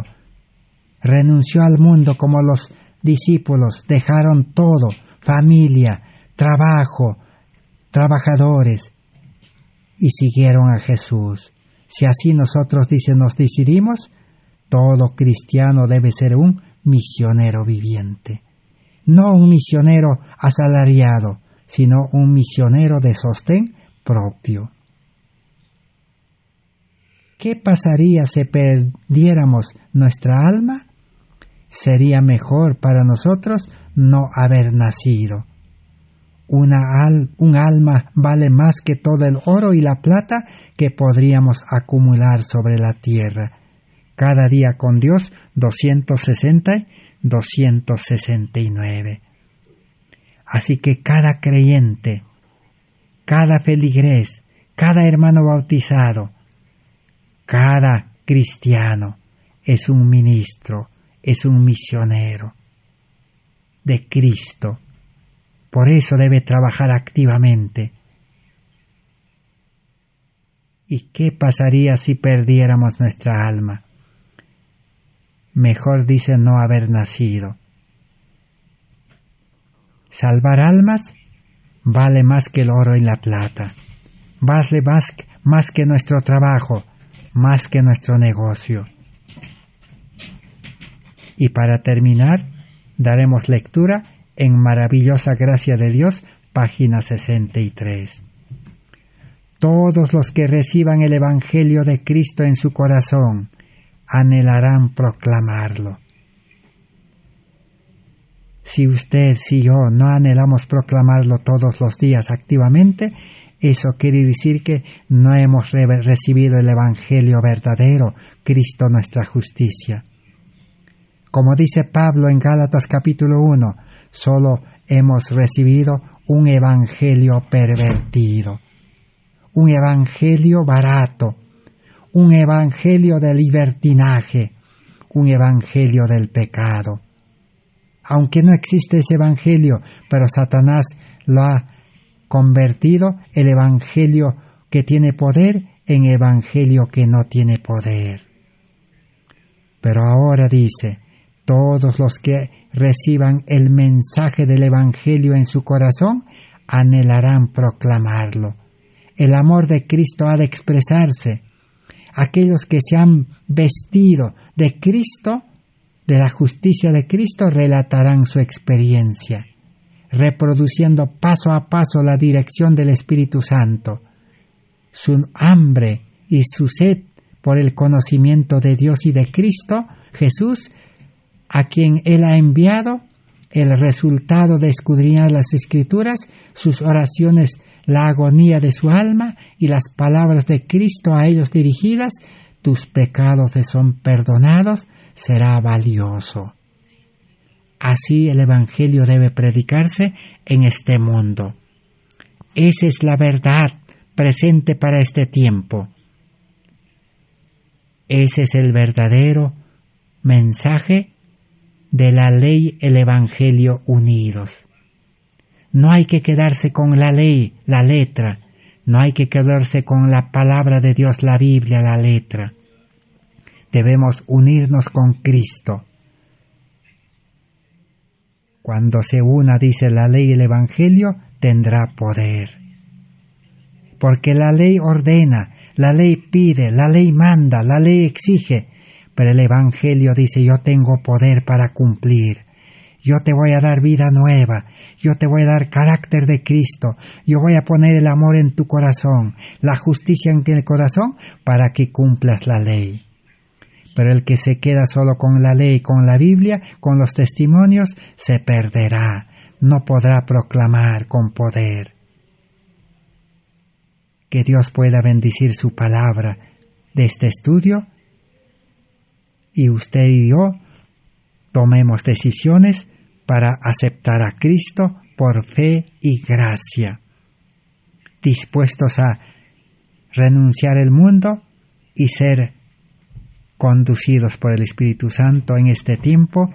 renunció al mundo como los discípulos, dejaron todo, familia, trabajo, trabajadores, y siguieron a Jesús. Si así nosotros, dice, nos decidimos, todo cristiano debe ser un misionero viviente. No un misionero asalariado, sino un misionero de sostén propio. ¿Qué pasaría si perdiéramos nuestra alma? Sería mejor para nosotros no haber nacido. Un alma vale más que todo el oro y la plata que podríamos acumular sobre la tierra. Cada día con Dios, 260, 269. Así que cada creyente, cada feligrés, cada hermano bautizado, cada cristiano es un ministro, es un misionero de Cristo. Por eso debe trabajar activamente. ¿Y qué pasaría si perdiéramos nuestra alma? Mejor, dice, no haber nacido. Salvar almas vale más que el oro y la plata. Vale más que nuestro trabajo, más que nuestro negocio. Y para terminar, daremos lectura en Maravillosa Gracia de Dios, página 63. Todos los que reciban el Evangelio de Cristo en su corazón anhelarán proclamarlo. Si usted, si yo, no anhelamos proclamarlo todos los días activamente, eso quiere decir que no hemos recibido el Evangelio verdadero, Cristo nuestra justicia. Como dice Pablo en Gálatas capítulo 1, solo hemos recibido un evangelio pervertido, un evangelio barato, un evangelio de libertinaje, un evangelio del pecado. Aunque no existe ese evangelio, pero Satanás lo ha convertido, el evangelio que tiene poder, en evangelio que no tiene poder. Pero ahora dice, todos los que reciban el mensaje del evangelio en su corazón, anhelarán proclamarlo. El amor de Cristo ha de expresarse. Aquellos que se han vestido de Cristo, de la justicia de Cristo, relatarán su experiencia, reproduciendo paso a paso la dirección del Espíritu Santo. Su hambre y su sed por el conocimiento de Dios y de Cristo, Jesús, a quien Él ha enviado, el resultado de escudriñar las Escrituras, sus oraciones, la agonía de su alma y las palabras de Cristo a ellos dirigidas, tus pecados te son perdonados, será valioso. Así el Evangelio debe predicarse en este mundo. Esa es la verdad presente para este tiempo. Ese es el verdadero mensaje de la ley, el Evangelio unidos. No hay que quedarse con la ley, la letra. No hay que quedarse con la palabra de Dios, la Biblia, la letra. Debemos unirnos con Cristo. Cuando se una, dice la ley y el Evangelio, tendrá poder. Porque la ley ordena, la ley pide, la ley manda, la ley exige, pero el Evangelio dice, yo tengo poder para cumplir. Yo te voy a dar vida nueva, yo te voy a dar carácter de Cristo, yo voy a poner el amor en tu corazón, la justicia en el corazón, para que cumplas la ley. Pero el que se queda solo con la ley, con la Biblia, con los testimonios, se perderá, no podrá proclamar con poder. Que Dios pueda bendecir su palabra de este estudio, y usted y yo tomemos decisiones para aceptar a Cristo por fe y gracia, dispuestos a renunciar al mundo y ser conducidos por el Espíritu Santo en este tiempo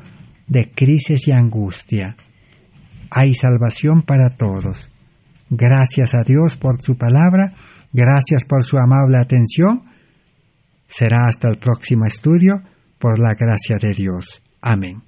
de crisis y angustia. Hay salvación para todos. Gracias a Dios por su palabra, gracias por su amable atención. Será hasta el próximo estudio, por la gracia de Dios. Amén.